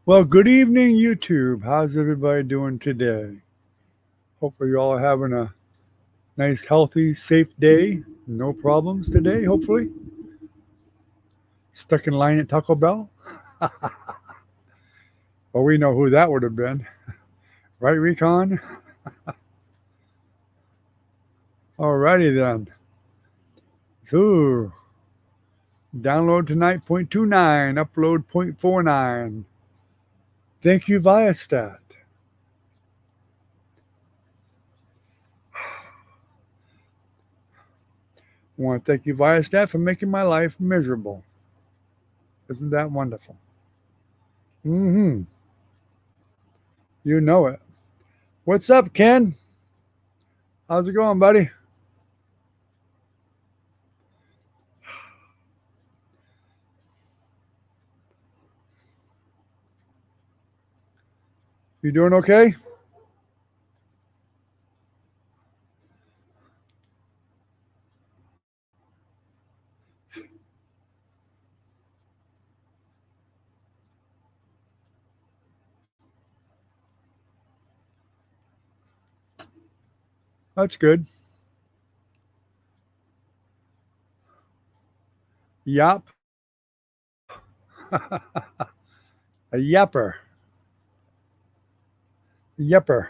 Well, good evening, YouTube. How's everybody doing today? Hopefully, you're all having a nice, healthy, safe day. No problems today, hopefully. Stuck in line at Taco Bell? Well, we know who that would have been. Right, Recon? Alrighty then. So, download tonight 0.29, upload 0.49. Thank you, Viastat. I want to thank you, Viastat, for making my life miserable. Isn't that wonderful? Mm-hmm. You know it. What's up, Ken? How's it going, buddy? You doing okay? That's good. Yap. A yapper. Yepper.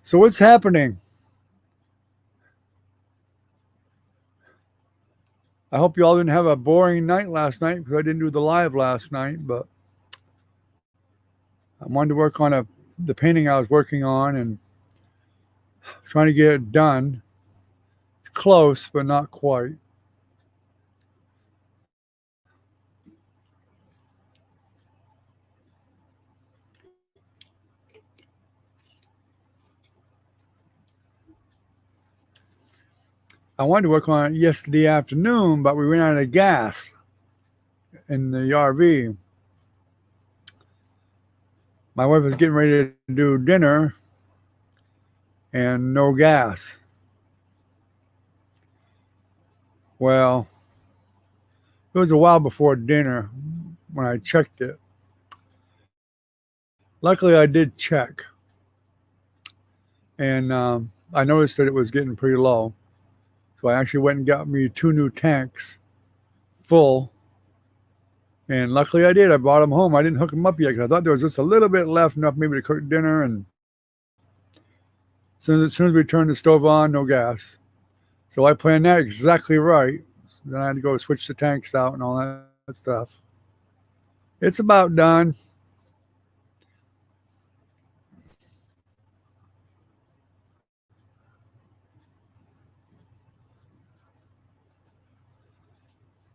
So what's happening? I hope you all didn't have a boring night last night because I didn't do the live last night, but I wanted to work on the painting I was working on and trying to get it done. It's close, but not quite. I wanted to work on it yesterday afternoon, but we ran out of gas in the RV. My wife was getting ready to do dinner and no gas. Well, it was a while before dinner when I checked it. Luckily, I did check, and I noticed that it was getting pretty low. So I actually went and got me 2 new tanks full, and luckily I did. I brought them home. I didn't hook them up yet because I thought there was just a little bit left, enough maybe to cook dinner. And as soon as we turned the stove on, no gas. So I planned that exactly right. So then I had to go switch the tanks out and all that stuff. It's about done.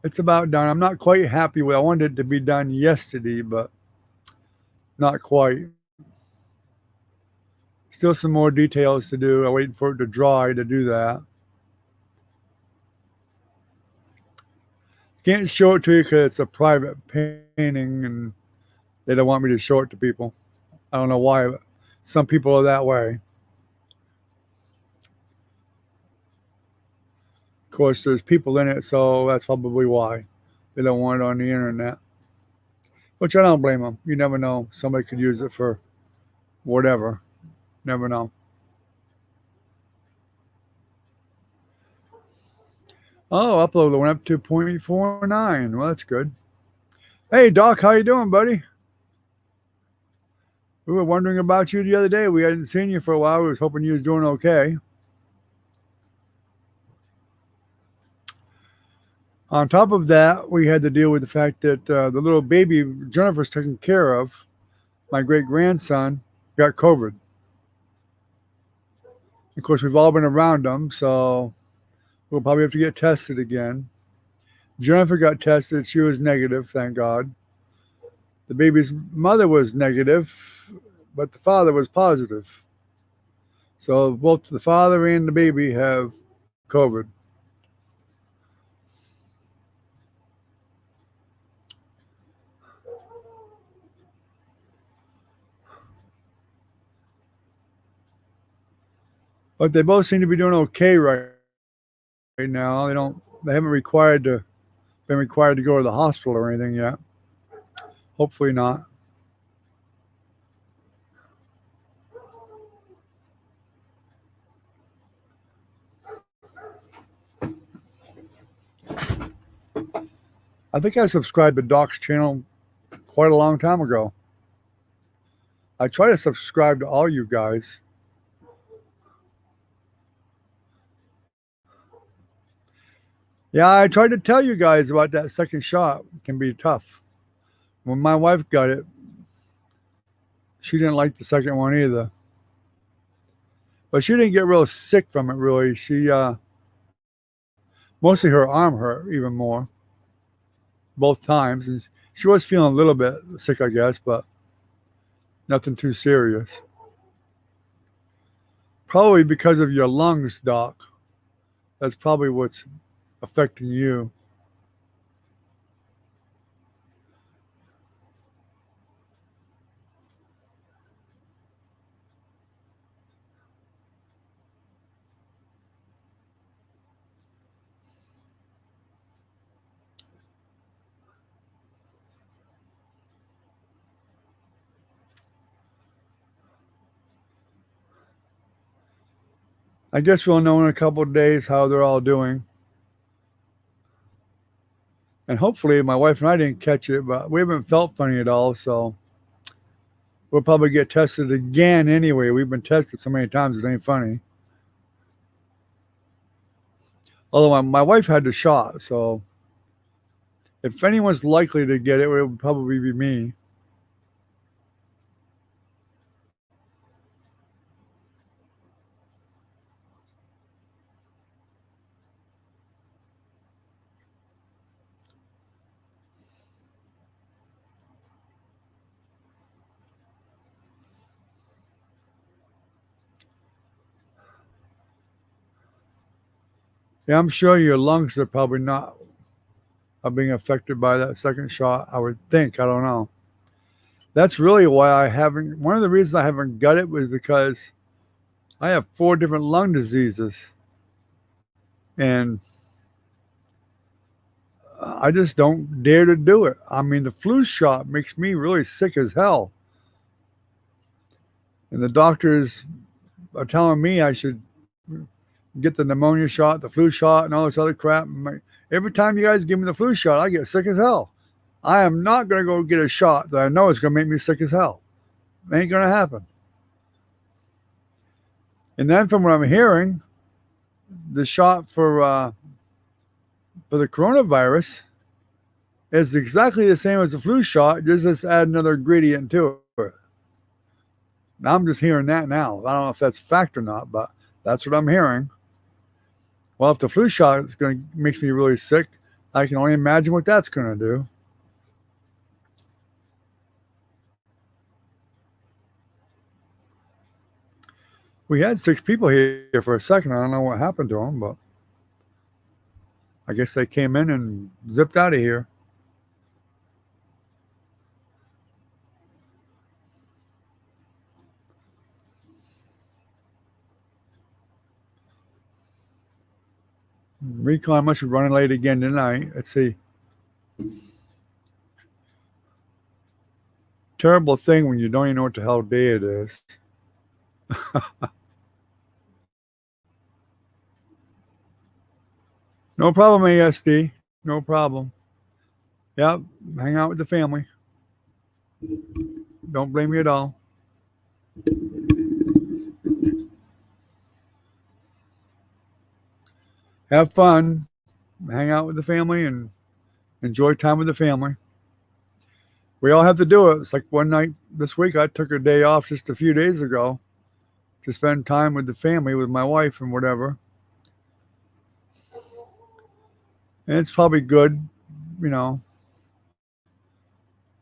It's about done. I'm not quite happy with. I wanted it to be done yesterday, but not quite. Still some more details to do. I'm waiting for it to dry to do that. Can't show it to you because it's a private painting and they don't want me to show it to people. I don't know why, but some people are that way. Of course, there's people in it, so that's probably why they don't want it on the internet. Which I don't blame them. You never know. Somebody could use it for whatever. Never know. Oh, upload went up to 0.49. Well, that's good. Hey, Doc, how you doing, buddy? We were wondering about you the other day. We hadn't seen you for a while. We was hoping you was doing okay. On top of that, we had to deal with the fact that the little baby Jennifer's taken care of, my great grandson, got COVID. Of course, we've all been around him, so we'll probably have to get tested again. Jennifer got tested. She was negative, thank God. The baby's mother was negative, but the father was positive. So both the father and the baby have COVID. But they both seem to be doing okay right now. They haven't been required to go to the hospital or anything yet. Hopefully not. I think I subscribed to Doc's channel quite a long time ago. I try to subscribe to all you guys. Yeah, I tried to tell you guys about that second shot. It can be tough. When my wife got it, she didn't like the second one either. But she didn't get real sick from it, really. Mostly her arm hurt even more, both times. And she was feeling a little bit sick, I guess, but nothing too serious. Probably because of your lungs, Doc. That's probably what's affecting you. I guess we'll know in a couple of days how they're all doing. And hopefully, my wife and I didn't catch it, but we haven't felt funny at all. So we'll probably get tested again anyway. We've been tested so many times, it ain't funny. Although my wife had the shot. So if anyone's likely to get it, it would probably be me. Yeah, I'm sure your lungs are probably not are being affected by that second shot. I would think. I don't know. That's really why I haven't. One of the reasons I haven't got it was because I have 4 different lung diseases, and I just don't dare to do it. I mean, the flu shot makes me really sick as hell, and the doctors are telling me I should get the pneumonia shot, the flu shot, and all this other crap. Every time you guys give me the flu shot, I get sick as hell. I am not going to go get a shot that I know is going to make me sick as hell. It ain't going to happen. And then from what I'm hearing, the shot for the coronavirus is exactly the same as the flu shot, just add another ingredient to it. Now I'm just hearing that now. I don't know if that's fact or not, but that's what I'm hearing. Well, if the flu shot is going to makes me really sick, I can only imagine what that's going to do. We had 6 people here for a second. I don't know what happened to them, but I guess they came in and zipped out of here. Recon must be running late again tonight. Let's see. Terrible thing when you don't even know what the hell day it is. No problem, ASD. No problem. Yep, hang out with the family. Don't blame me at all. Have fun. Hang out with the family and enjoy time with the family. We all have to do it. It's like one night this week, I took a day off just a few days ago to spend time with the family, with my wife and whatever. And it's probably good, you know.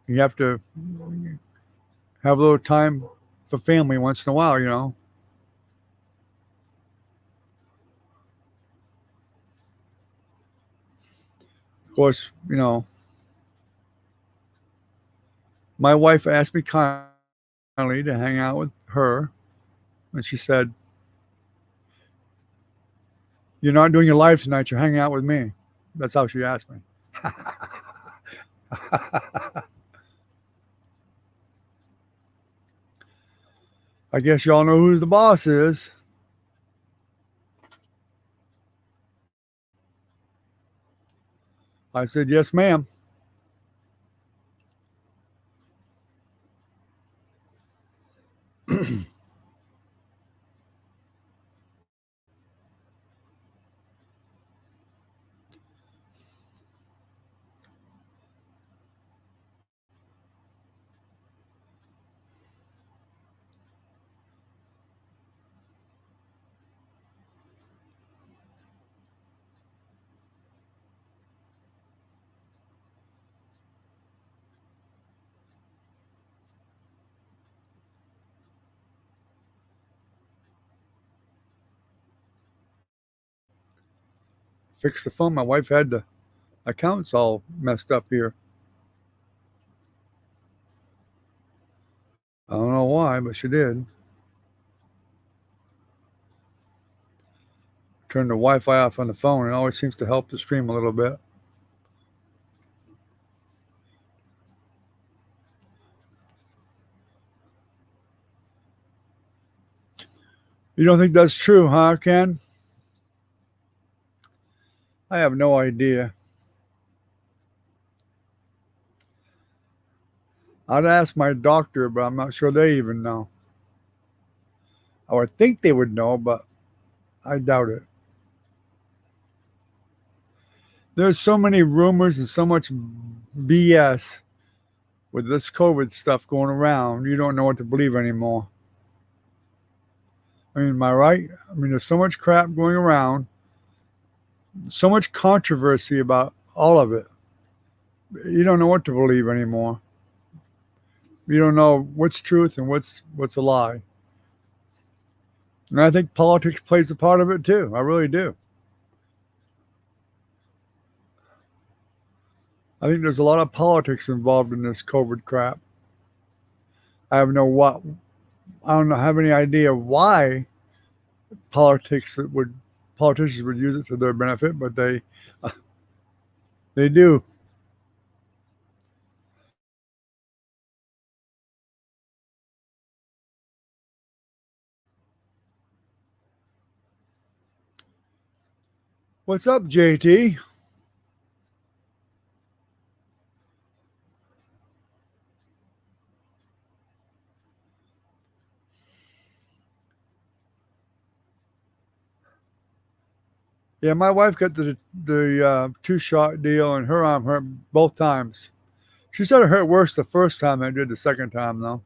You have to have a little time for family once in a while, you know. Of course, you know, my wife asked me kindly to hang out with her, and she said, You're not doing your live tonight. You're hanging out with me. That's how she asked me. I guess y'all know who the boss is. I said, yes, ma'am. Fix the phone. My wife had the accounts all messed up here. I don't know why, but she did. Turn the Wi-Fi off on the phone. It always seems to help the stream a little bit. You don't think that's true, huh, Ken? I have no idea. I'd ask my doctor, but I'm not sure they even know. I would think they would know, but I doubt it. There's so many rumors and so much BS with this COVID stuff going around. You don't know what to believe anymore. I mean, am I right? I mean, there's so much crap going around, so much controversy about all of it. You don't know what to believe anymore. You don't know what's truth and what's a lie. And I think politics plays a part of it too. I really do. I think there's a lot of politics involved in this COVID crap. I have no what I don't know, have any idea why politics would politicians would use it to their benefit, but they do. What's up, JT? Yeah, my wife got the 2-shot deal, and her arm hurt both times. She said it hurt worse the first time than it did the second time, though.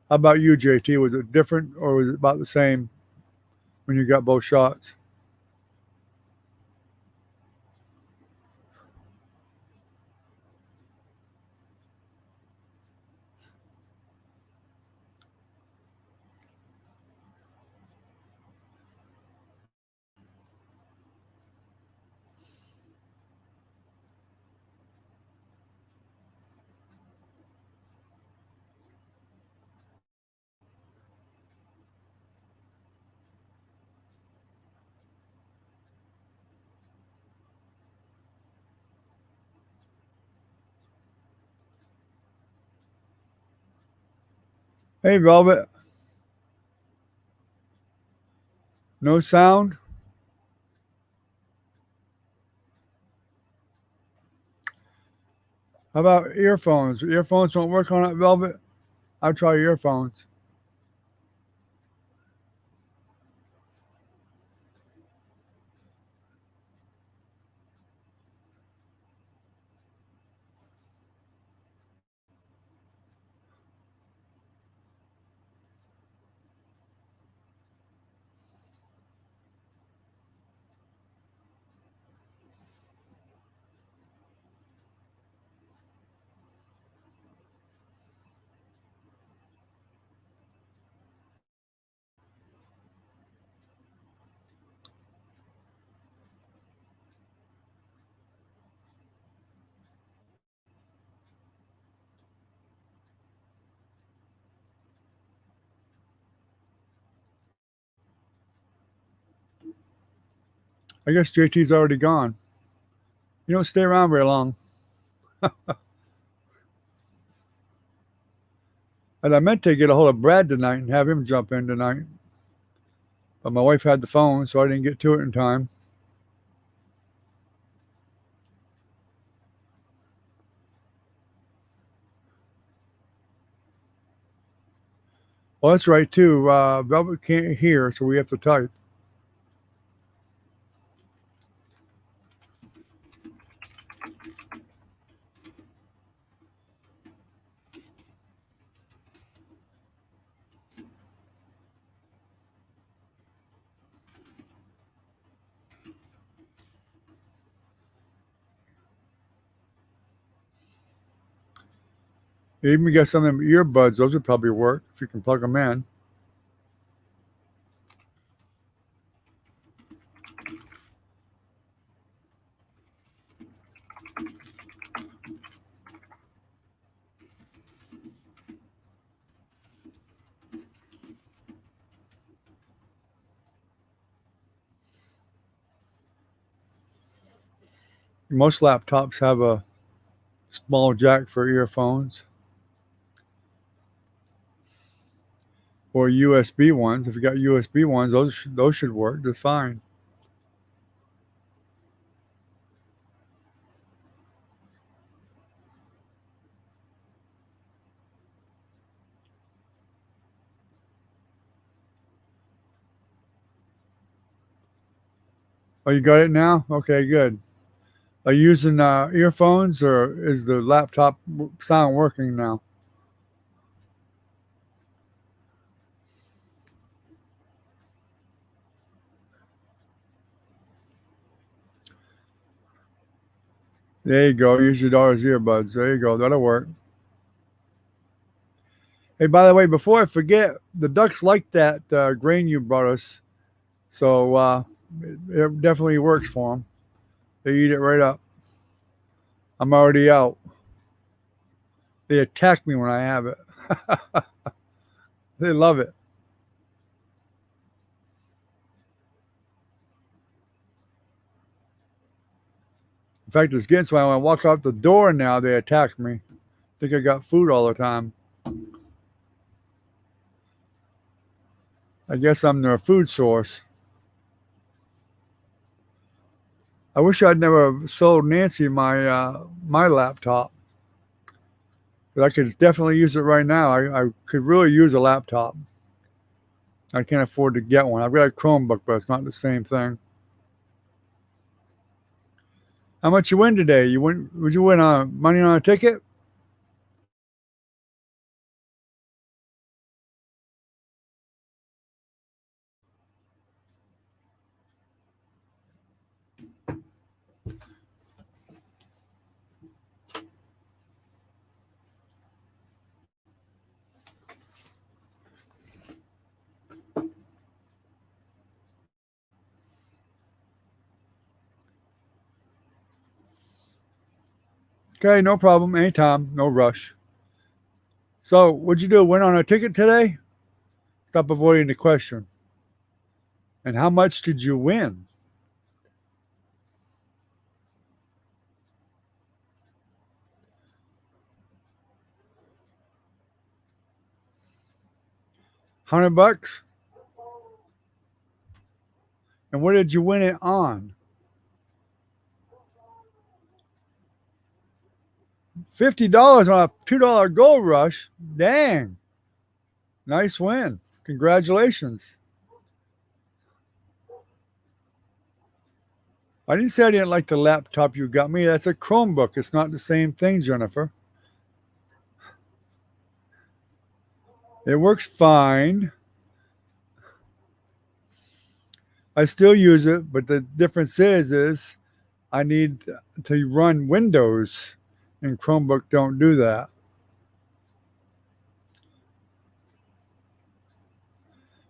How about you, JT? Was it different or was it about the same when you got both shots? Hey, Velvet. No sound? How about earphones? Earphones won't work on it, Velvet? I'll try earphones. I guess JT's already gone. You don't stay around very long. And I meant to get a hold of Brad tonight and have him jump in tonight. But my wife had the phone, so I didn't get to it in time. Well, that's right, too. Velvet can't hear, so we have to type. You even get some of them earbuds. Those would probably work if you can plug them in. Most laptops have a small jack for earphones or USB ones. If you got USB ones, those should work just fine. Oh, you got it now? Okay, good. Are you using earphones or is the laptop sound working now? There you go. Use your daughter's earbuds. There you go. That'll work. Hey, by the way, before I forget, the ducks like that grain you brought us, so it definitely works for them. They eat it right up. I'm already out. They attack me when I have it. They love it. In fact, it's getting so when I walk out the door now, they attack me. Think I got food all the time. I guess I'm their food source. I wish I'd never sold Nancy my laptop. But I could definitely use it right now. I could really use a laptop. I can't afford to get one. I've got a Chromebook, but it's not the same thing. How much you win today? You win? Would you win money on a ticket? Okay, no problem. Anytime, no rush. So, what'd you do? Win on a ticket today? Stop avoiding the question. And how much did you win? $100? And what did you win it on? $50 on a $2 gold rush. Dang. Nice win. Congratulations. I didn't say I didn't like the laptop you got me. That's a Chromebook. It's not the same thing, Jennifer. It works fine. I still use it, but the difference is I need to run Windows, and Chromebook don't do that.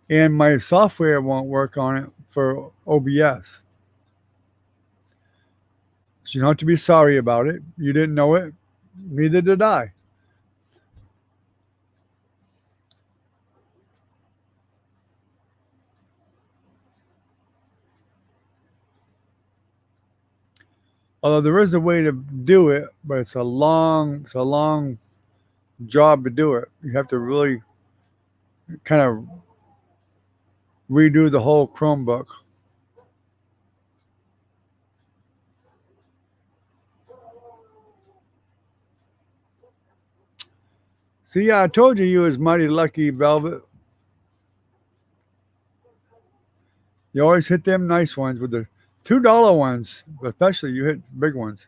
And my software won't work on it for OBS. So you don't have to be sorry about it. You didn't know it. Neither did I. Although there is a way to do it, but it's a long job to do it. You have to really kind of redo the whole Chromebook. See, I told you was mighty lucky, Velvet. You always hit them nice ones with the $2 ones, especially you hit big ones.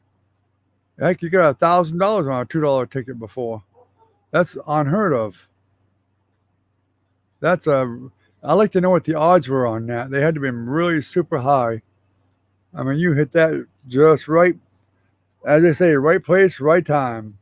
Heck, you got $1,000 on a $2 ticket before. That's unheard of. That's a. I like to know what the odds were on that. They had to be really super high. I mean, you hit that just right, as they say, right place, right time.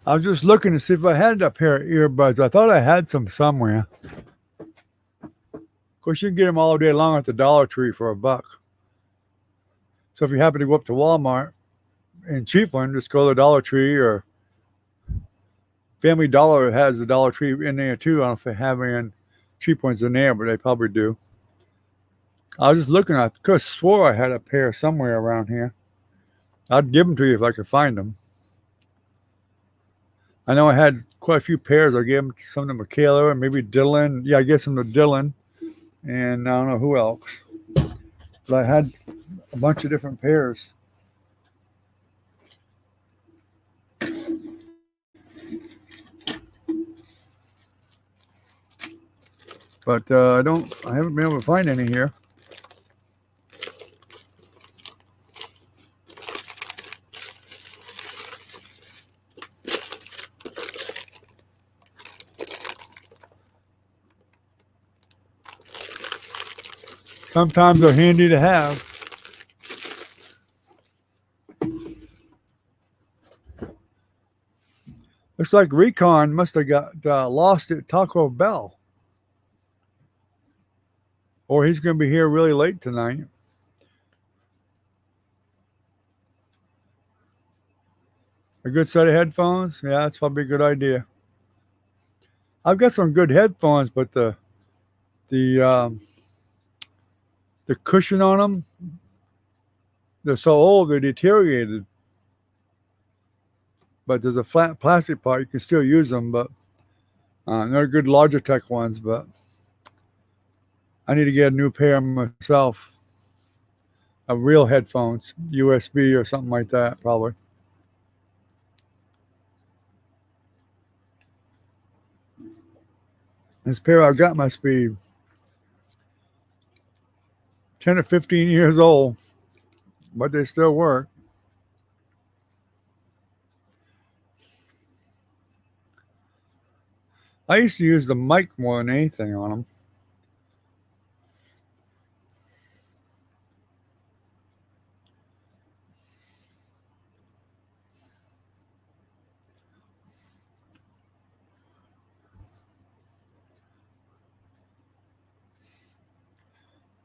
I was just looking to see if I had a pair of earbuds. I thought I had some somewhere. Of course, you can get them all day long at the Dollar Tree for $1. So if you happen to go up to Walmart in Chiefland, just go to the Dollar Tree, or Family Dollar has the Dollar Tree in there too. I don't know if they have any cheap ones in there, but they probably do. I was just looking. I could have swore I had a pair somewhere around here. I'd give them to you if I could find them. I know I had quite a few pairs. I gave them some to Michaela and maybe Dylan. Yeah, I gave some to Dylan, and I don't know who else. But I had a bunch of different pairs. But I haven't been able to find any here. Sometimes they're handy to have. Looks like Recon must have got lost at Taco Bell. Or he's going to be here really late tonight. A good set of headphones? Yeah, that's probably a good idea. I've got some good headphones, but the cushion on them, they're so old, they're deteriorated. But there's a flat plastic part. You can still use them, but they're good Logitech ones, but I need to get a new pair myself. Of real headphones, USB or something like that, probably. This pair I got must be 10 or 15 years old, but they still work. I used to use the mic more than anything on them.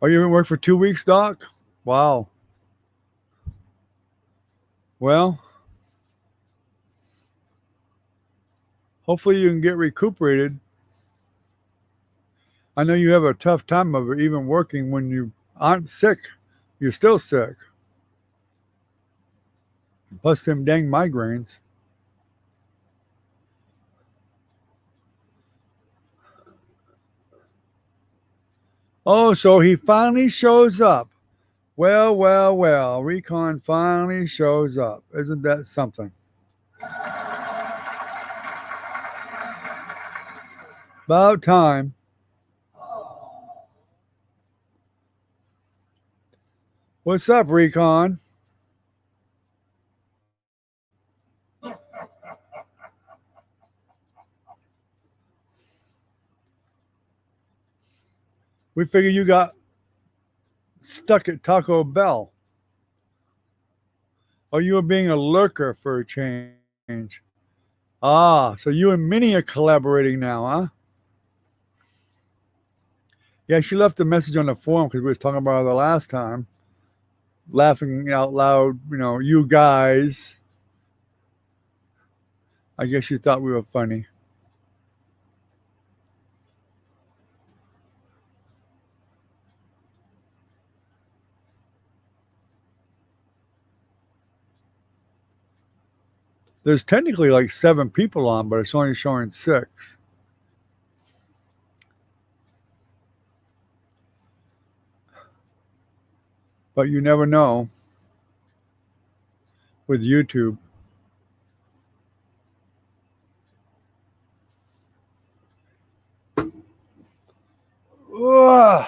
Oh, you haven't worked for 2 weeks, Doc? Wow. Well, hopefully you can get recuperated. I know you have a tough time of it, even working when you aren't sick. You're still sick. Plus them dang migraines. Oh, so he finally shows up. Well. Recon finally shows up. Isn't that something? About time. What's up, Recon? We figured you got stuck at Taco Bell. Or you were being a lurker for a change. Ah, so you and Minnie are collaborating now, huh? Yeah, she left a message on the forum because we was talking about her the last time, laughing out loud. You guys. I guess you thought we were funny. There's technically like 7 people on, but it's only showing 6. But you never know with YouTube. Ugh.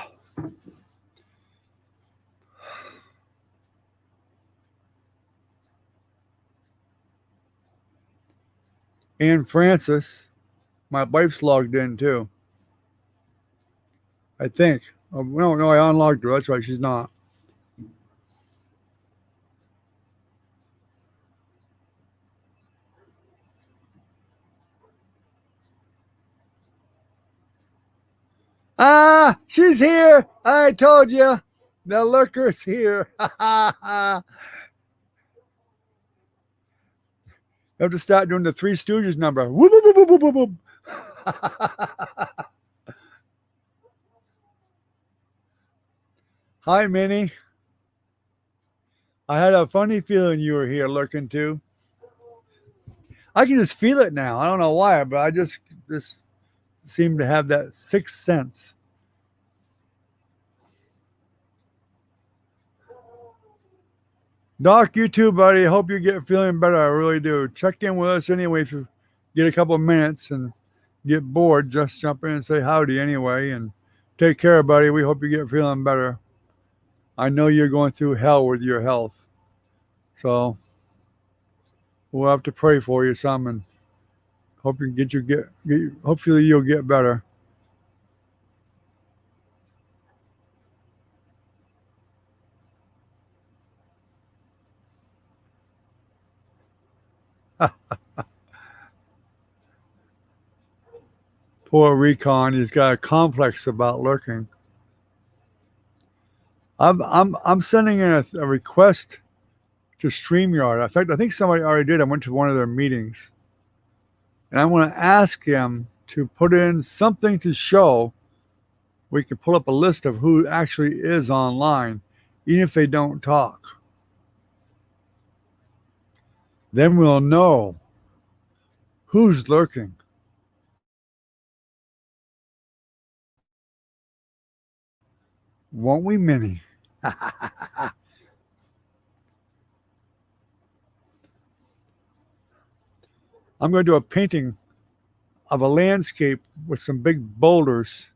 And Francis, my wife's logged in too. I think. Oh, no, I unlocked her. That's right, she's not. Ah, she's here. I told you. The lurker's here. You have to start doing the Three Stooges number. Whoop, whoop, whoop, whoop, whoop, whoop. Hi, Minnie. I had a funny feeling you were here lurking too. I can just feel it now. I don't know why, but I just seem to have that sixth sense. Doc, you too, buddy. Hope you get feeling better. I really do. Check in with us anyway if you get a couple of minutes and get bored. Just jump in and say howdy anyway. And take care, buddy. We hope you get feeling better. I know you're going through hell with your health. So we'll have to pray for you some and hope you get hopefully you'll get better. Poor Recon, he's got a complex about lurking. I'm sending in a request to StreamYard. In fact, I think somebody already did. I went to one of their meetings. And I want to ask him to put in something to show we can pull up a list of who actually is online, even if they don't talk. Then we'll know who's lurking. Won't we, Minnie? I'm going to do a painting of a landscape with some big boulders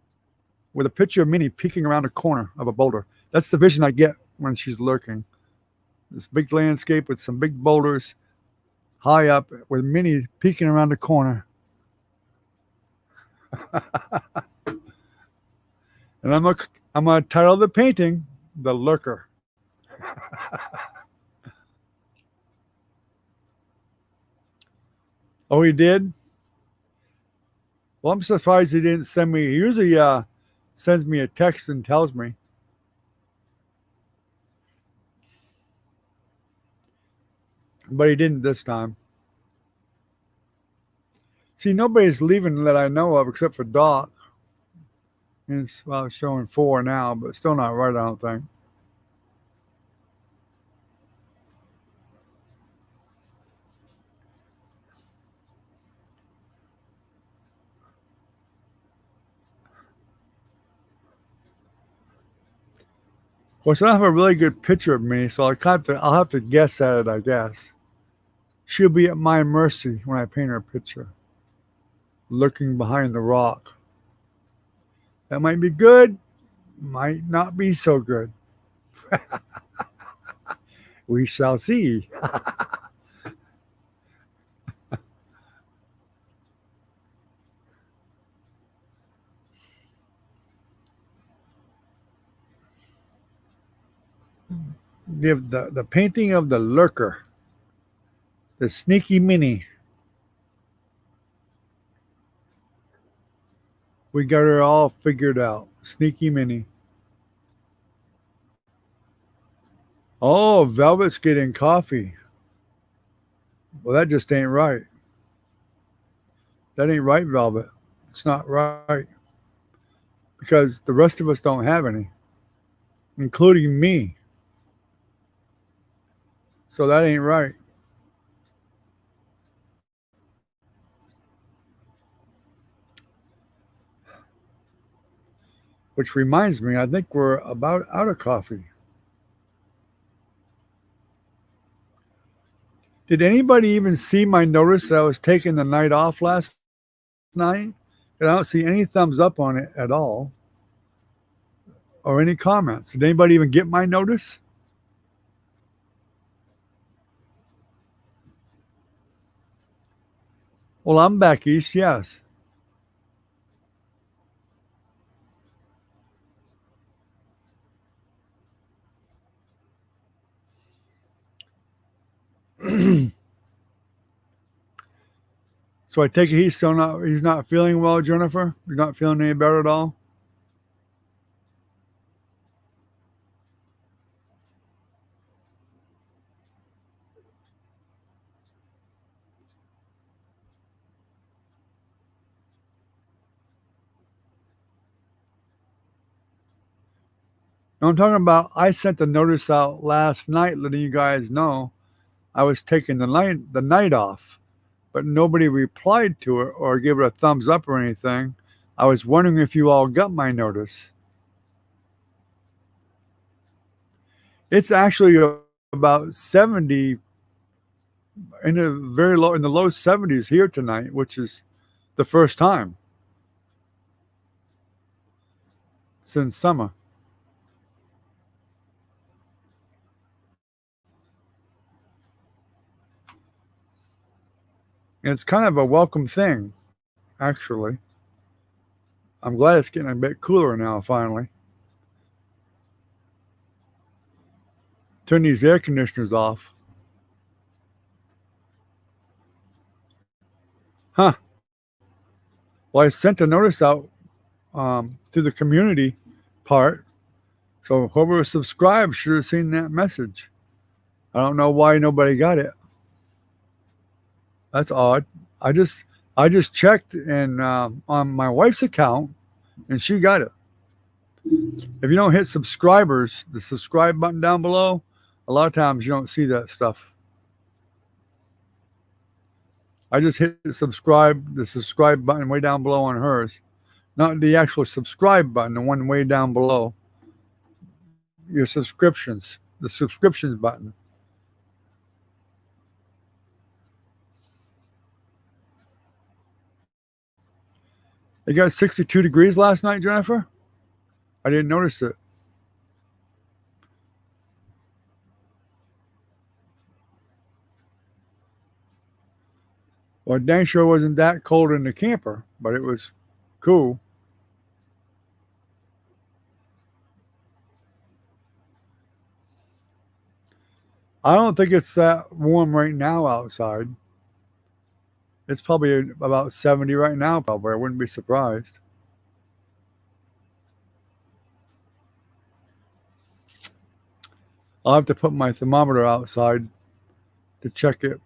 with a picture of Minnie peeking around a corner of a boulder. That's the vision I get when she's lurking. This big landscape with some big boulders high up with Minnie peeking around the corner. And I'm gonna title the painting "The Lurker." Oh, he did? Well, I'm surprised he didn't send me. He usually sends me a text and tells me. But he didn't this time. See, nobody's leaving that I know of except for Doc. And it's showing 4 now, but still not right, I don't think. Of course, I don't have a really good picture of me, so I'll have to guess at it, I guess. She'll be at my mercy when I paint her picture, lurking behind the rock. That might be good, might not be so good. We shall see. give the painting of the lurker, the sneaky mini. We got her all figured out. Sneaky mini. Oh, Velvet's getting coffee. Well, that just ain't right. That ain't right, Velvet. It's not right. Because the rest of us don't have any, including me. So that ain't right. Which reminds me, I think we're about out of coffee. Did anybody even see my notice that I was taking the night off last night? I don't see any thumbs up on it at all or any comments. Did anybody even get my notice? Well, I'm back east, yes. So I take it he's not feeling well, Jennifer? He's not feeling any better at all? No, I'm talking about I sent the notice out last night letting you guys know I was taking the night off, but nobody replied to it or gave it a thumbs up or anything. I was wondering if you all got my notice. It's actually about 70 in the low 70s here tonight, which is the first time since summer. And it's kind of a welcome thing, actually. I'm glad it's getting a bit cooler now, finally. Turn these air conditioners off. Huh. Well, I sent a notice out to the community part. So whoever was subscribed should have seen that message. I don't know why nobody got it. That's odd. I just I just checked and on my wife's account, and she got it. If you don't hit subscribers, the subscribe button down below, a lot of times you don't see that stuff. I just hit the subscribe button way down below on hers, not the actual subscribe button, the one way down below. Your subscriptions, the subscriptions button. It got 62 degrees last night, Jennifer. I didn't notice it. Well, dang sure wasn't that cold in the camper, but it was cool. I don't think it's that warm right now outside. It's probably about 70 right now, probably. I wouldn't be surprised. I'll have to put my thermometer outside to check it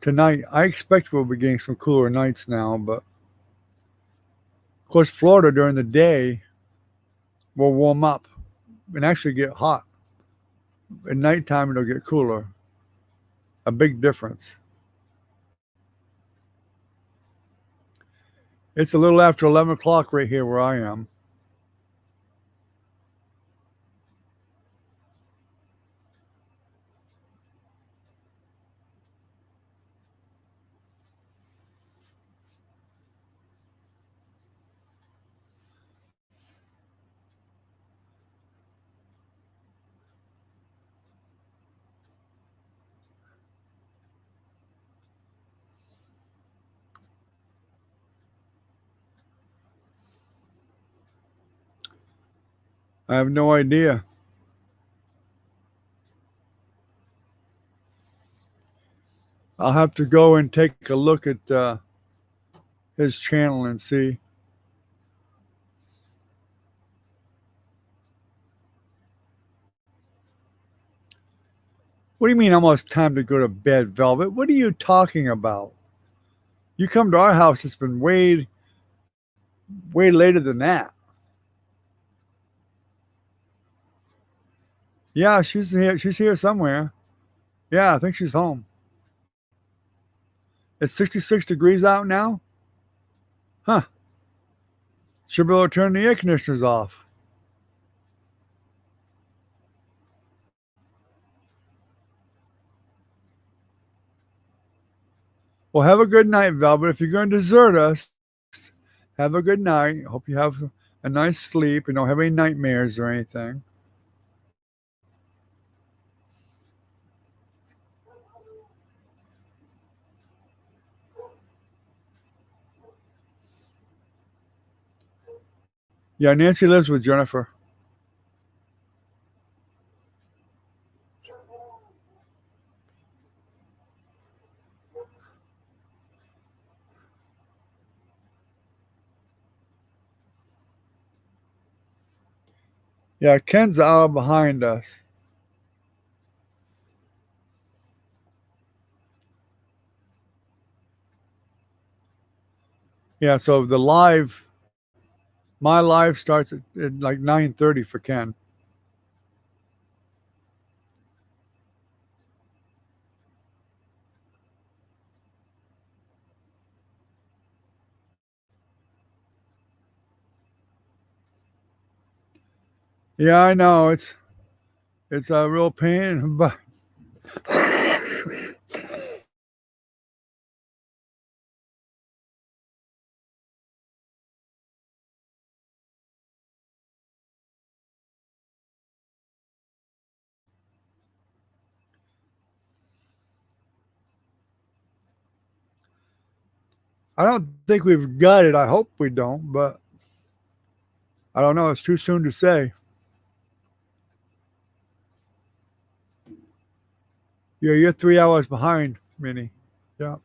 tonight. I expect we'll be getting some cooler nights now, but of course, Florida during the day will warm up and actually get hot. At nighttime, it'll get cooler. A big difference. It's a little after 11 o'clock right here where I am. I have no idea. I'll have to go and take a look at his channel and see. What do you mean almost time to go to bed, Velvet? What are you talking about? You come to our house, it's been way later than that. Yeah, she's here. She's here somewhere. Yeah, I think she's home. It's 66 degrees out now? Huh. Should be able to turn the air conditioners off. Well, have a good night, Velvet. If you're going to desert us, have a good night. Hope you have a nice sleep and don't have any nightmares or anything. Yeah, Nancy lives with Jennifer. Yeah, Ken's an hour behind us. Yeah, so my live starts at like 9:30 for Ken. Yeah, I know it's a real pain, but I don't think we've got it. I hope we don't, but I don't know. It's too soon to say. Yeah, you're 3 hours behind, Minnie. Yeah,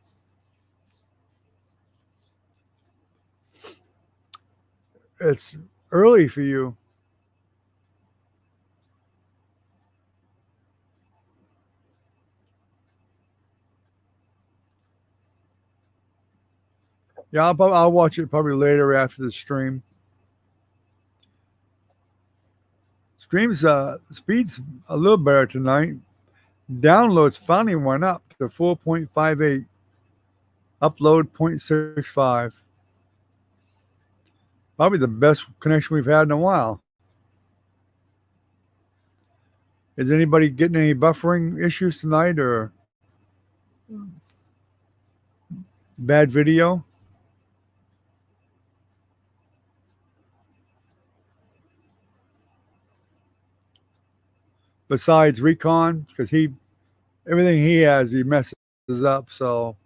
it's early for you. Yeah, I'll watch it probably later after the stream. Stream's speed's a little better tonight. Downloads finally went up to 4.58. Upload 0.65. Probably the best connection we've had in a while. Is anybody getting any buffering issues tonight or bad video? Besides Recon, because everything he has he messes up, so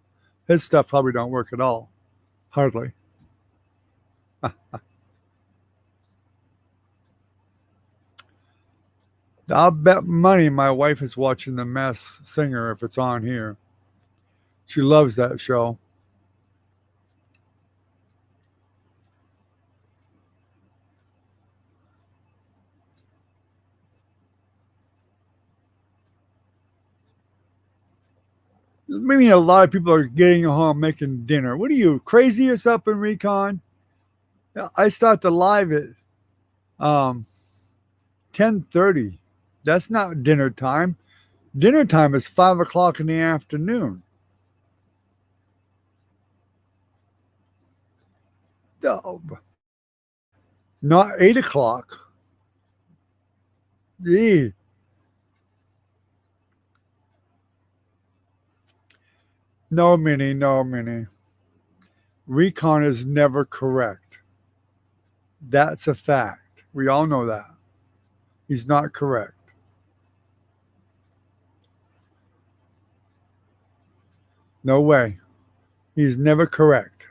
his stuff probably don't work at all. Hardly. I'll bet money my wife is watching The Masked Singer if it's on here. She loves that show. Maybe a lot of people are getting home making dinner. What are you, crazy or something, Recon? I start the live at um, 10:30. That's not dinner time. Dinner time is 5 o'clock in the afternoon. No, not 8 o'clock. Gee. No, Minnie, no, Minnie. Recon is never correct. That's a fact. We all know that. He's not correct. No way. He's never correct.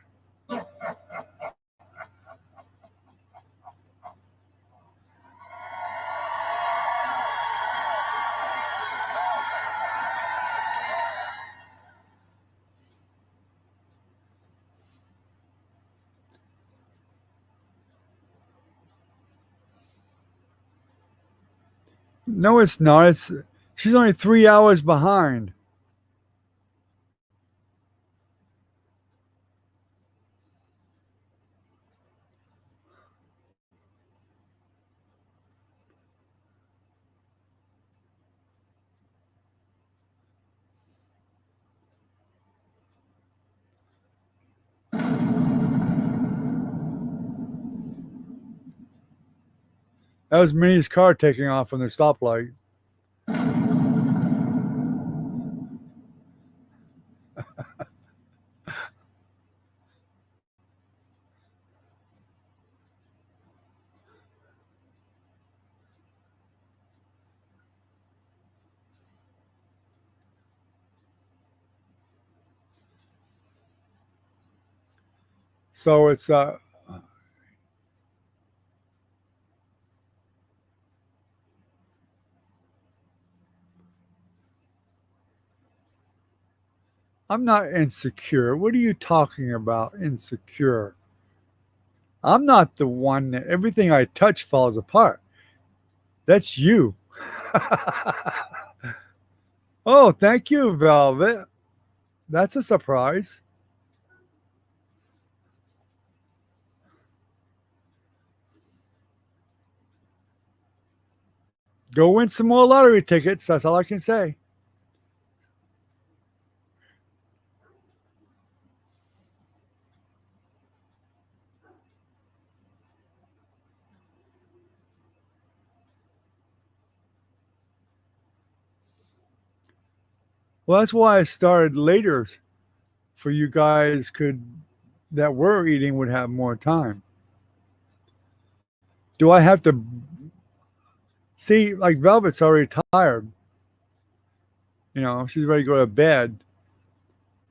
No, it's not. She's only 3 hours behind. That was Minnie's car taking off from the stoplight. So it's I'm not insecure. What are you talking about? Insecure. I'm not the one that everything I touch falls apart. That's you. Oh, thank you, Velvet. That's a surprise. Go win some more lottery tickets. That's all I can say. Well, that's why I started later for you guys could that were eating would have more time. Do I have to see like Velvet's already tired? You know, she's ready to go to bed.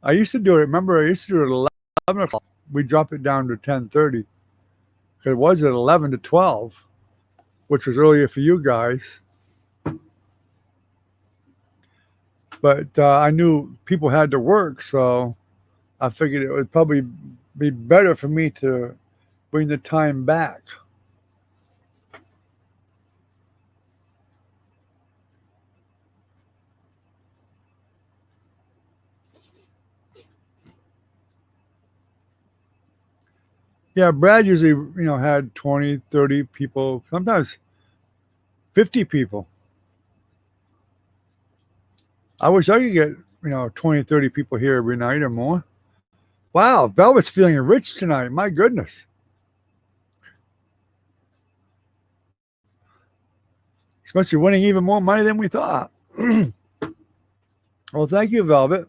I used to do it. Remember, I used to do it at 11 o'clock. We drop it down to 10:30. It was at 11 to 12, which was earlier for you guys. But I knew people had to work, so I figured it would probably be better for me to bring the time back. Yeah, Brad usually, had 20, 30 people, sometimes 50 people. I wish I could get, 20, 30 people here every night or more. Wow, Velvet's feeling rich tonight. My goodness. Especially winning even more money than we thought. Well, thank you, Velvet.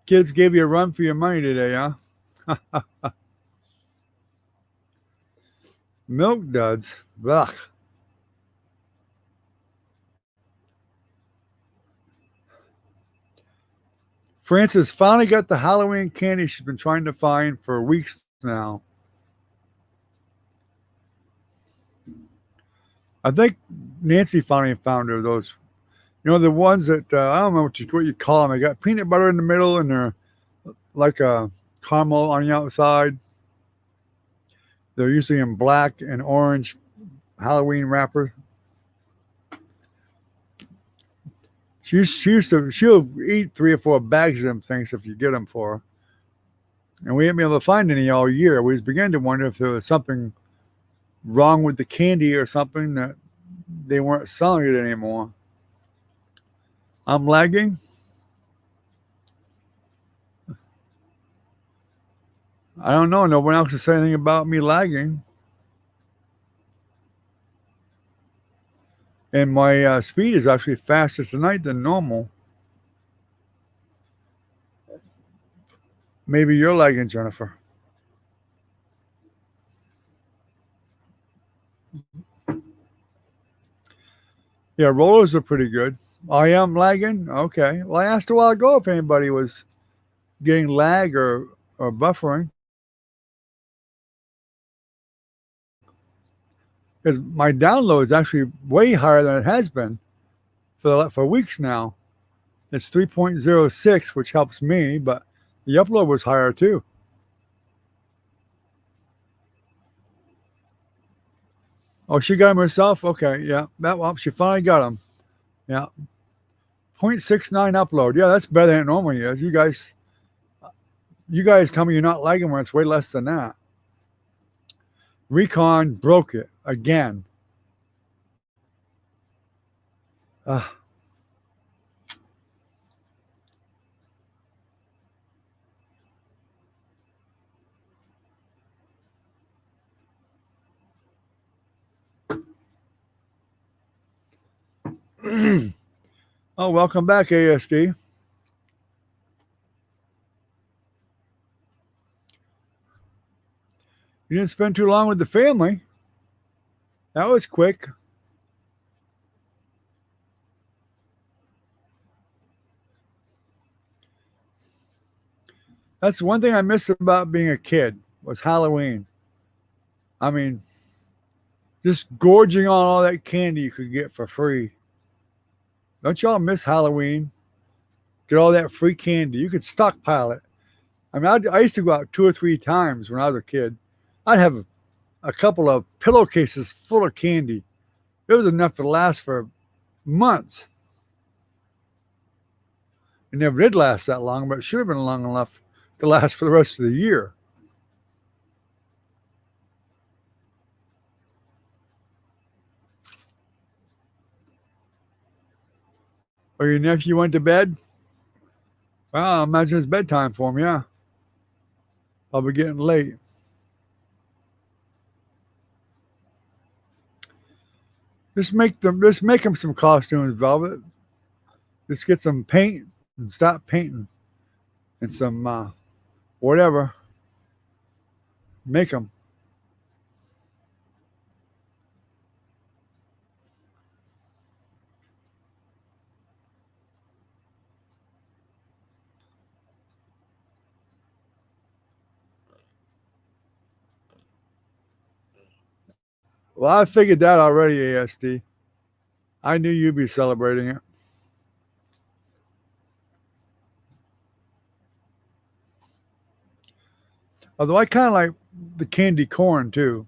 Kids gave you a run for your money today, huh? Milk duds. Ugh. Frances finally got the Halloween candy she's been trying to find for weeks now. I think Nancy finally found her those. The ones that I don't know what you call them. They got peanut butter in the middle and they're like a caramel on the outside. They're usually in black and orange Halloween wrapper. She'll eat 3 or 4 bags of them things if you get them for her. And we haven't been able to find any all year. We was beginning to wonder if there was something wrong with the candy or something that they weren't selling it anymore. I'm lagging. I don't know. No one else can say anything about me lagging. And my speed is actually faster tonight than normal. Maybe you're lagging, Jennifer. Yeah, rollers are pretty good. I am lagging? Okay. Well, I asked a while ago if anybody was getting lag or buffering. Because my download is actually way higher than it has been for weeks now. It's 3.06, which helps me, but the upload was higher too. Oh, she got him herself? Okay, yeah. Well, she finally got him. Yeah. 0.69 upload. Yeah, that's better than it normally is. You guys tell me you're not liking when it's way less than that. Recon broke it again. Ah. Oh, welcome back, ASD. You didn't spend too long with the family. That was quick. That's one thing I miss about being a kid was Halloween. I mean, just gorging on all that candy you could get for free. Don't y'all miss Halloween? Get all that free candy. You could stockpile it. I mean, I used to go out 2 or 3 times when I was a kid. I'd have a couple of pillowcases full of candy. It was enough to last for months. It never did last that long, but it should have been long enough to last for the rest of the year. Or your nephew went to bed? Well, I imagine it's bedtime for him, yeah. Probably getting late. Just make him some costumes, Velvet. Just get some paint and stop painting. And some whatever. Make them. Well, I figured that already, ASD. I knew you'd be celebrating it. Although I kind of like the candy corn too.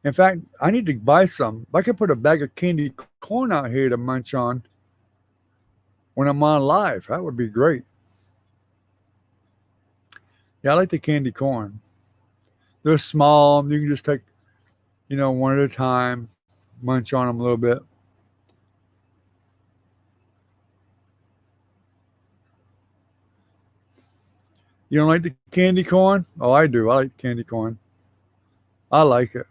In fact, I need to buy some. If I could put a bag of candy corn out here to munch on when I'm on live, that would be great. Yeah, I like the candy corn. They're small. You can just take, one at a time, munch on them a little bit. You don't like the candy corn? Oh, I do. I like candy corn. I like it.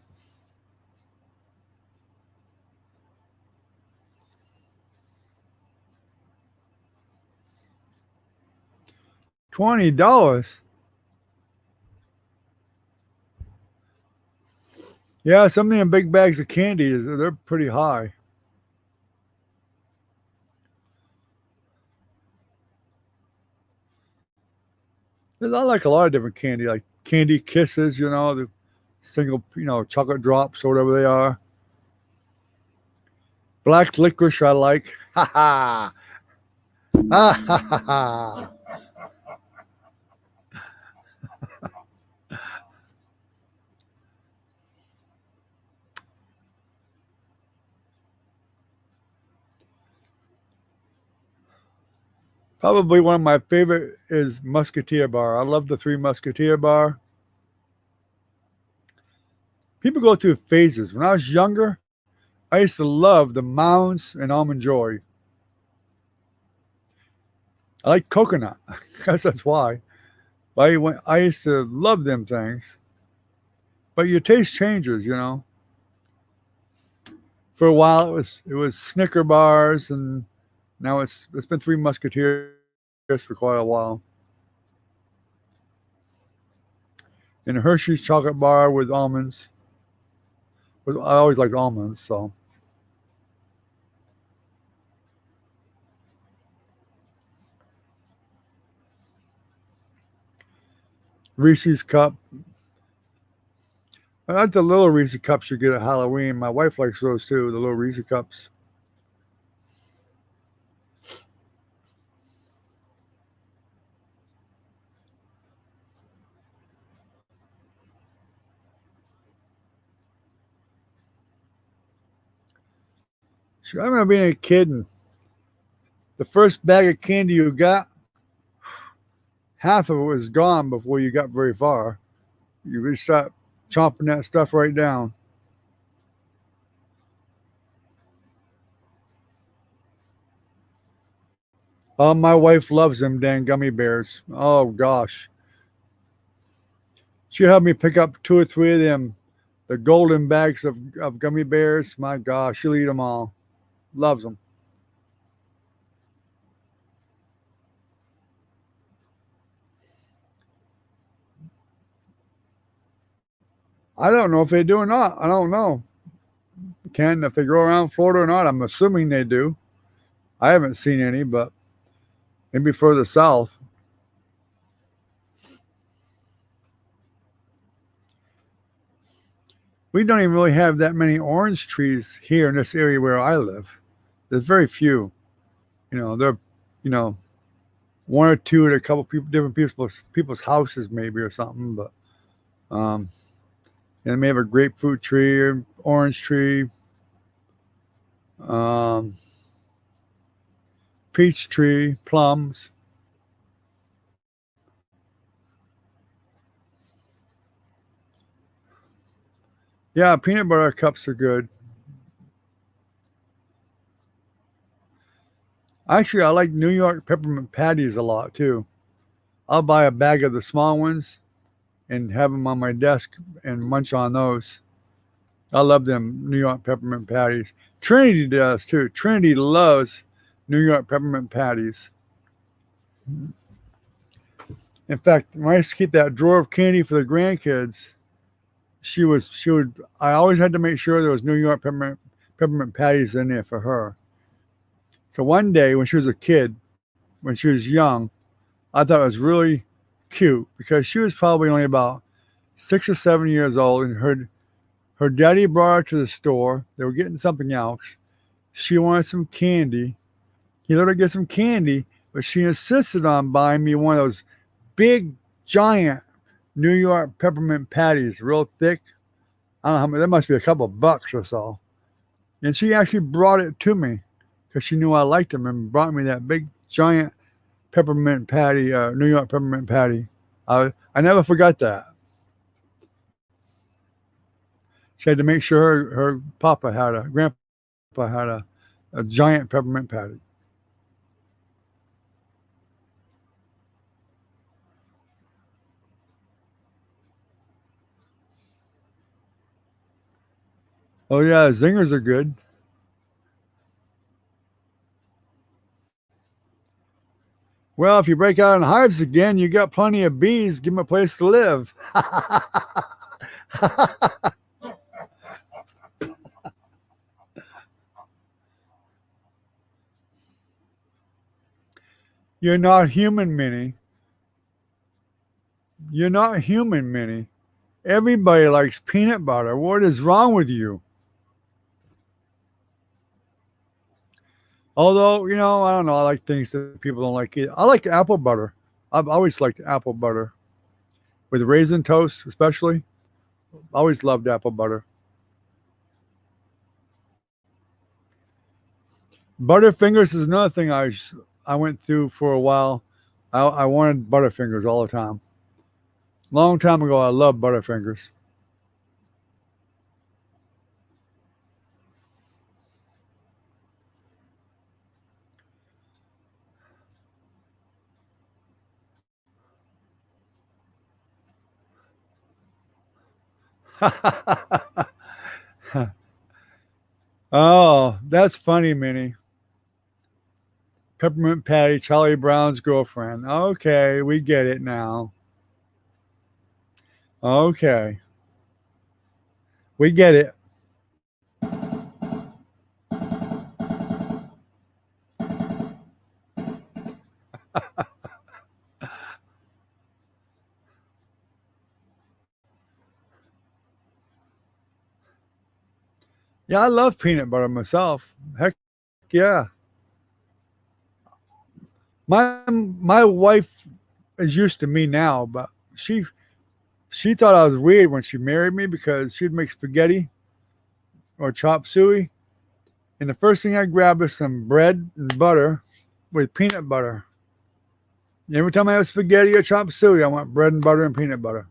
$20. Yeah, some of them big bags of candy they're pretty high. I like a lot of different candy, like candy kisses, the single, chocolate drops or whatever they are. Black licorice, I like. Ha ha. Ha ha ha ha. Probably one of my favorite is Musketeer bar. I love the Three Musketeer bar. People go through phases. When I was younger, I used to love the Mounds and Almond Joy. I like coconut. I guess that's why. I used to love them things. But your taste changes, For a while it was Snicker bars, and now it's been Three Musketeers for quite a while. And a Hershey's chocolate bar with almonds. I always liked almonds, so. Reese's cup. I like the little Reese's cups you get at Halloween. My wife likes those too, the little Reese's cups. I remember being a kid and the first bag of candy you got, half of it was gone before you got very far. You just start chomping that stuff right down. Oh, my wife loves them dang gummy bears. Oh gosh, she helped me pick up 2 or 3 of them, the golden bags of gummy bears. My gosh, she'll eat them all. Loves them. I don't know if they do or not. I don't know. Can if they grow around Florida or not? I'm assuming they do. I haven't seen any, but maybe further south. We don't even really have that many orange trees here in this area where I live. There's very few. They're, you know, 1 or 2 at a couple people, different people's houses maybe or something. But um, and they may have a grapefruit tree or orange tree, um, peach tree, plums. Yeah, peanut butter cups are good. Actually, I like New York peppermint patties a lot too. I'll buy a bag of the small ones and have them on my desk and munch on those. I love them New York peppermint patties. Trinity does too. Trinity loves New York peppermint patties. In fact, when I used to keep that drawer of candy for the grandkids, she would. I always had to make sure there was New York peppermint patties in there for her. So one day when she was a kid, when she was young, I thought it was really cute because she was probably only about 6 or 7 years old, and her daddy brought her to the store. They were getting something else. She wanted some candy. He let her get some candy, but she insisted on buying me one of those big, giant New York peppermint patties, real thick. I don't know how many, that must be a couple of bucks or so. And she actually brought it to me because she knew I liked them and brought me that big, giant peppermint patty, New York peppermint patty. I never forgot that. She had to make sure her grandpa had a giant peppermint patty. Oh yeah, zingers are good. Well, if you break out in hives again, you got plenty of bees. Give them a place to live. You're not human, Minnie. You're not human, Minnie. Everybody likes peanut butter. What is wrong with you? Although, I don't know. I like things that people don't like either. I like apple butter. I've always liked apple butter with raisin toast, especially. Always loved apple butter. Butterfingers is another thing I went through for a while. I wanted Butterfingers all the time. Long time ago, I loved Butterfingers. Oh, that's funny, Minnie. Peppermint Patty, Charlie Brown's girlfriend. Okay, we get it now. Okay, we get it. Yeah, I love peanut butter myself. Heck yeah. My wife is used to me now, but she thought I was weird when she married me because she'd make spaghetti or chop suey, And the first thing I grabbed was some bread and butter with peanut butter. Every time I have spaghetti or chop suey, I want bread and butter and peanut butter.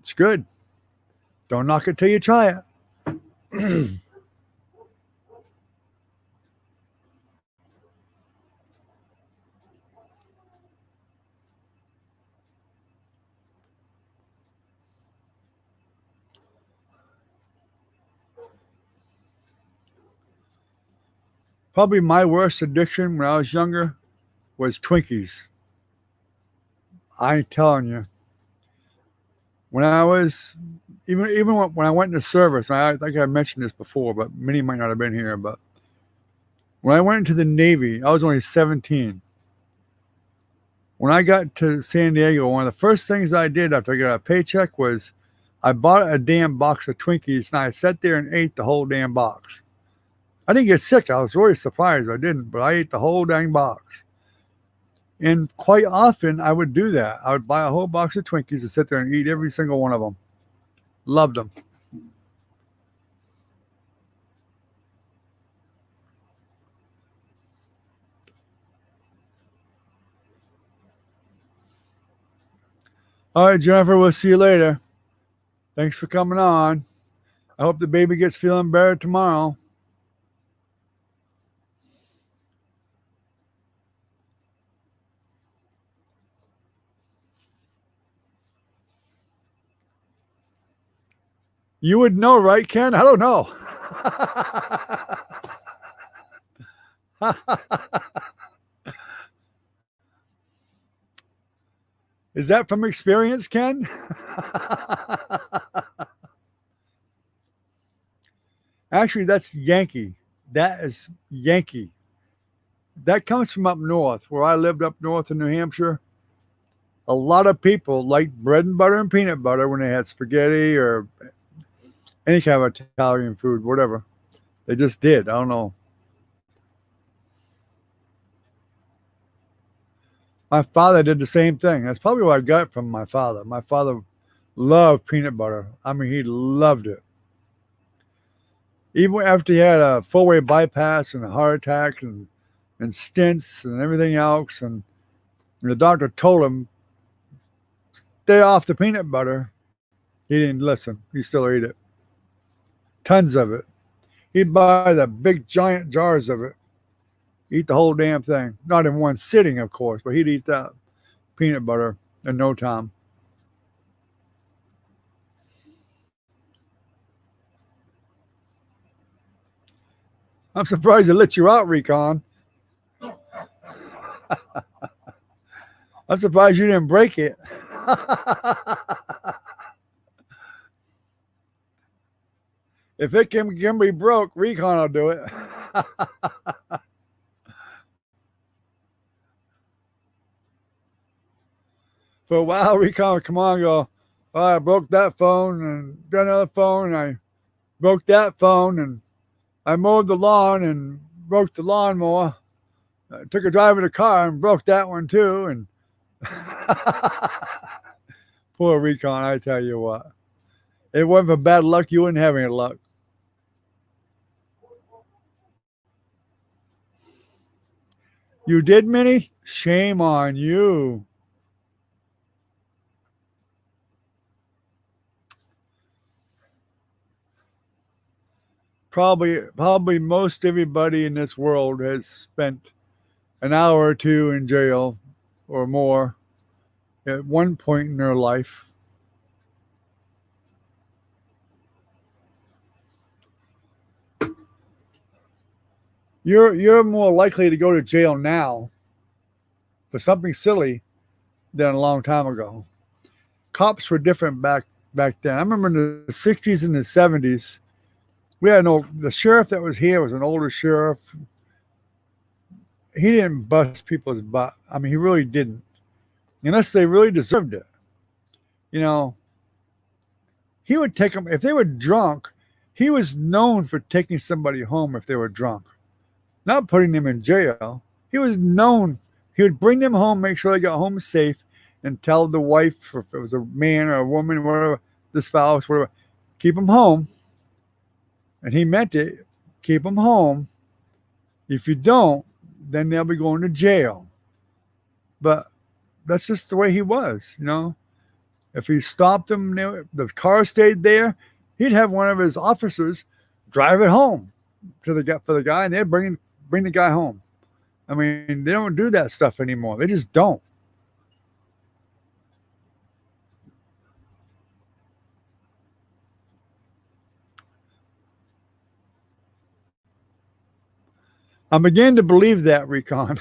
It's good. Don't knock it till you try it. Probably my worst addiction when I was younger was Twinkies. I ain't telling you. When I was even when I went into service, I think I mentioned this before, but many might not have been here. But when I went into the Navy, I was only 17. When I got to San Diego, one of the first things I did after I got a paycheck was I bought a damn box of Twinkies and I sat there and ate the whole damn box. I didn't get sick. I was really surprised I didn't, but I ate the whole dang box. And quite often I would do that. I would buy a whole box of Twinkies and sit there and eat every single one of them. Loved them. All right, Jennifer, we'll see you later. Thanks for coming on. I hope the baby gets feeling better tomorrow. You would know, right, Ken? I don't know. Is that from experience, Ken? Actually, that's Yankee. That is Yankee. That comes from up north, where I lived up north in New Hampshire. A lot of people liked bread and butter and peanut butter when they had spaghetti or any kind of Italian food, whatever. They just did. I don't know. My father did the same thing. That's probably what I got from my father. My father loved peanut butter. I mean, he loved it. Even after he had a four-way bypass and a heart attack and stents and everything else, and the doctor told him, stay off the peanut butter. He didn't listen. He still ate it. Tons of it. He'd buy the big giant jars of it. Eat the whole damn thing. Not in one sitting, of course, but he'd eat that peanut butter in no time. I'm surprised it let you out, Recon. I'm surprised you didn't break it. If it can be broke, Recon will do it. For a while, Recon would come on and go, oh, I broke that phone and got another phone, and I broke that phone, and I mowed the lawn and broke the lawnmower. I took a drive in the car and broke that one too. And poor Recon, I tell you what. If it wasn't for bad luck, you wouldn't have any luck. You did, Minnie? Shame on you. Probably most everybody in this world has spent an hour or two in jail or more at one point in their life. You're more likely to go to jail now for something silly than a long time ago. Cops were different back then. I remember in the 60s and the 70s, we had the sheriff that was here was an older sheriff. He didn't bust people's butt. I mean, he really didn't, unless they really deserved it. You know, he would take them if they were drunk. He was known for taking somebody home if they were drunk, not putting them in jail. He was known. He would bring them home, make sure they got home safe, and tell the wife, or if it was a man or a woman, whatever, the spouse, whatever, keep them home. And he meant it. keep them home. If you don't, then they'll be going to jail. But that's just the way he was, you know. If he stopped them, the car stayed there. He'd have one of his officers drive it home to the for the guy, and they'd bring the guy home. I mean, they don't do that stuff anymore. They just don't. I'm beginning to believe that, Recon.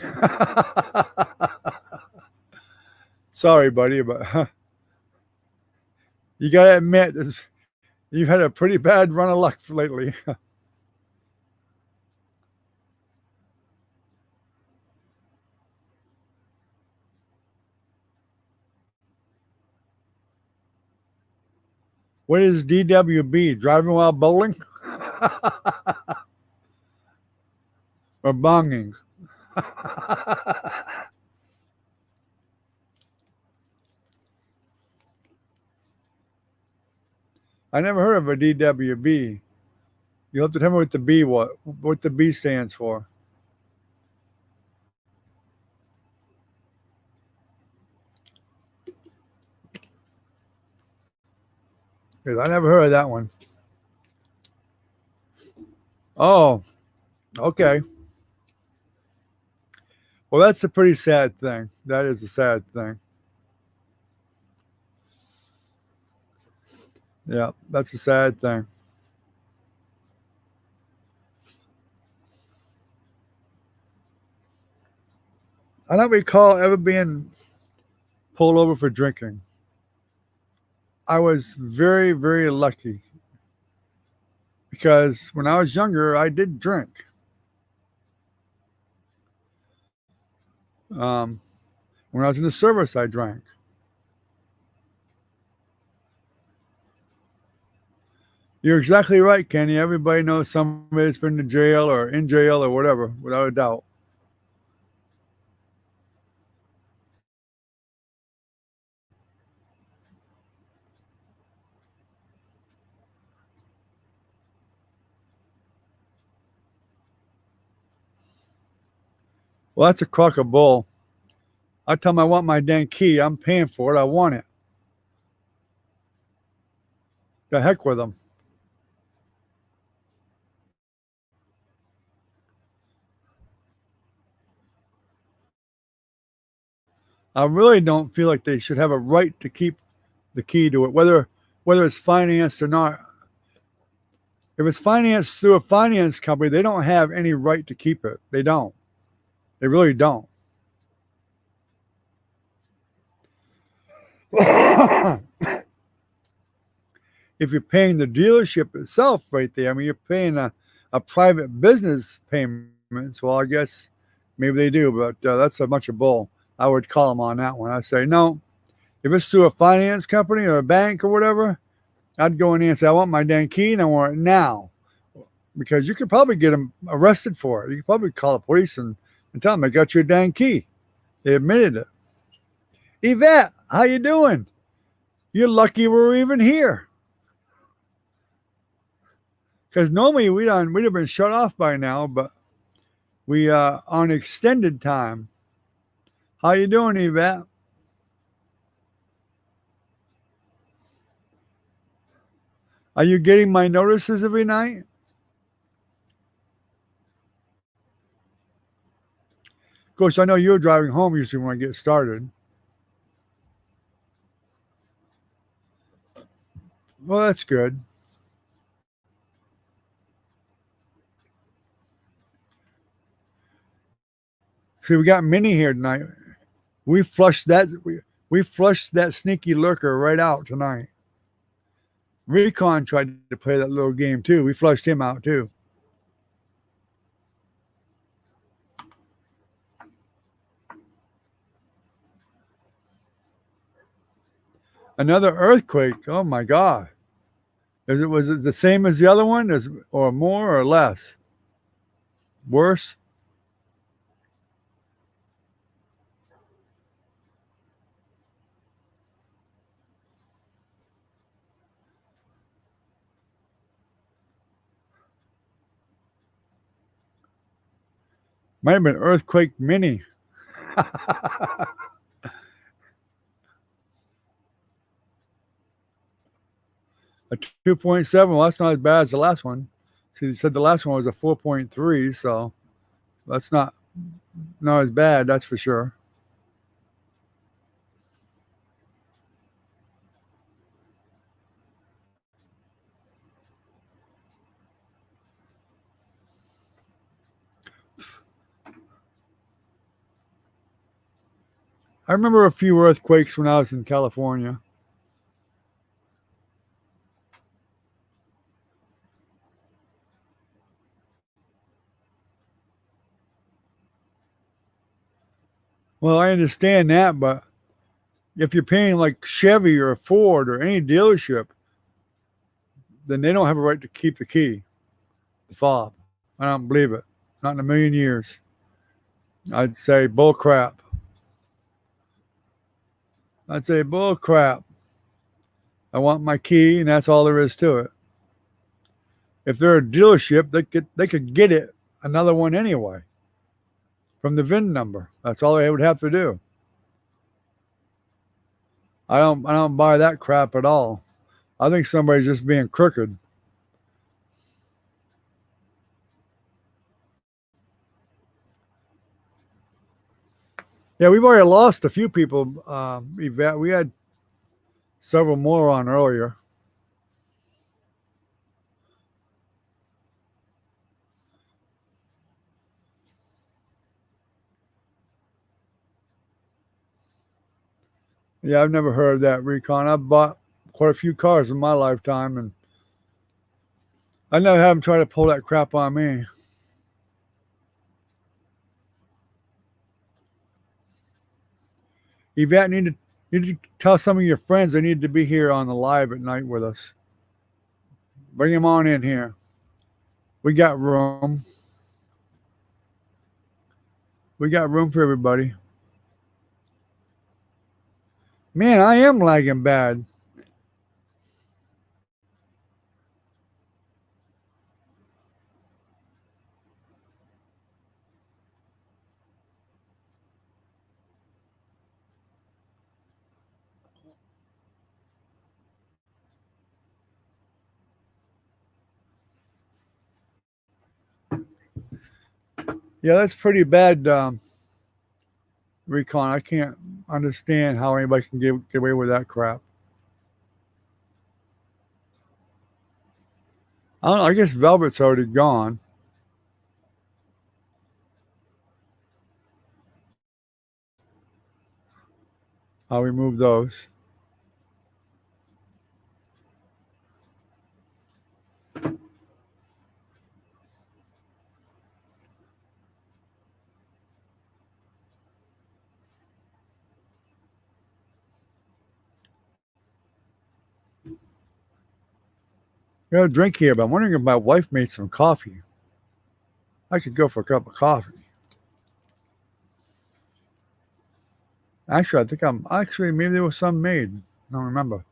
Sorry, buddy, but you got to admit, you've had a pretty bad run of luck lately. What is DWB? Driving while bowling? Or bonging? I never heard of a DWB. You'll have to tell me what the B stands for. Because I never heard of that one. Oh, okay. Well, that's a pretty sad thing. That is a sad thing. Yeah, that's a sad thing. I don't recall ever being pulled over for drinking. I was very, very lucky because when I was younger, I did drink. Um, when I was in the service, I drank. You're exactly right, Kenny. Everybody knows somebody that's been to jail or in jail or whatever, without a doubt. Well, that's a crock of bull. I tell them I want my dang key. I'm paying for it. I want it. The heck with them. I really don't feel like they should have a right to keep the key to it, whether it's financed or not. If it's financed through a finance company, they don't have any right to keep it. They don't. They really don't. If you're paying the dealership itself right there, I mean, you're paying a private business payments. Well, I guess maybe they do, but that's a bunch of bull. I would call them on that one. I say, no, if it's through a finance company or a bank or whatever, I'd go in there and say, I want my dang key and I want it now. Because you could probably get them arrested for it. You could probably call the police and tell them I got your dang key. They admitted it. Yvette, how you doing? You're lucky we're even here. Because normally we'd have been shut off by now, but we on extended time. How you doing, Yvette? Are you getting my notices every night? Of course, I know you're driving home usually when I get started. Well, that's good. See, we got Minnie here tonight. We flushed that we flushed that sneaky lurker right out tonight. Recon tried to play that little game too. We flushed him out too. Another earthquake. Oh my God. Was it the same as the other one? Or more or less? Worse? Might have been Earthquake Mini. A 2.7. Well, that's not as bad as the last one. See, you said the last one was a 4.3, so that's not as bad. That's for sure. I remember a few earthquakes when I was in California. Well, I understand that, but if you're paying like Chevy or Ford or any dealership, then they don't have a right to keep the key, the fob. I don't believe it. Not in a million years. I'd say bull crap. I'd say bull crap. I want my key, and that's all there is to it. If they're a dealership, they could get it another one anyway from the VIN number. That's all they would have to do. I don't buy that crap at all. I think somebody's just being crooked. Yeah, we've already lost a few people. We had several more on earlier. Yeah, I've never heard of that recon. I've bought quite a few cars in my lifetime, and I never had them try to pull that crap on me. Yvette, need to tell some of your friends they need to be here on the live at night with us. Bring them on in here. We got room. We got room for everybody. Man, I am lagging bad. Yeah, that's pretty bad, recon. I can't understand how anybody can get away with that crap. I don't know, I guess Velvet's already gone. I'll remove those. Got a drink here, but I'm wondering if my wife made some coffee. I could go for a cup of coffee. Actually, I think maybe there was some made. I don't remember.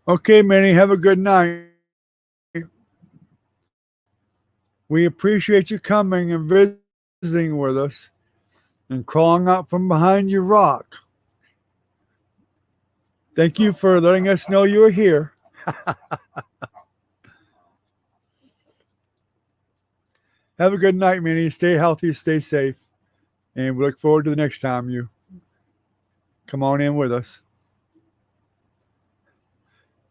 Okay, Minnie, have a good night. We appreciate you coming and visiting with us and crawling out from behind your rock. Thank you for letting us know you were here. Have a good night, Minnie. Stay healthy, stay safe, and we look forward to the next time you come on in with us.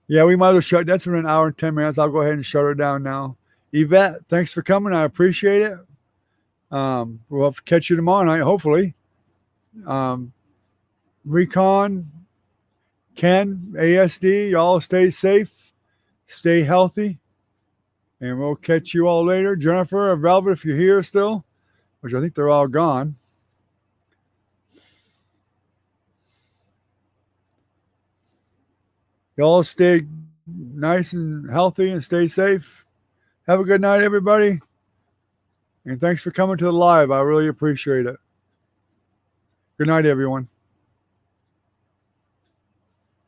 Yeah, we might as well shut. That's been an hour and 10 minutes. I'll go ahead and shut her down now. Yvette, thanks for coming. I appreciate it. We'll have to catch you tomorrow night, hopefully. Recon, Ken, ASD, y'all stay safe, stay healthy, and we'll catch you all later. Jennifer or Velvet, if you're here still, which I think they're all gone. Y'all stay nice and healthy and stay safe. Have a good night, everybody. And thanks for coming to the live. I really appreciate it. Good night, everyone.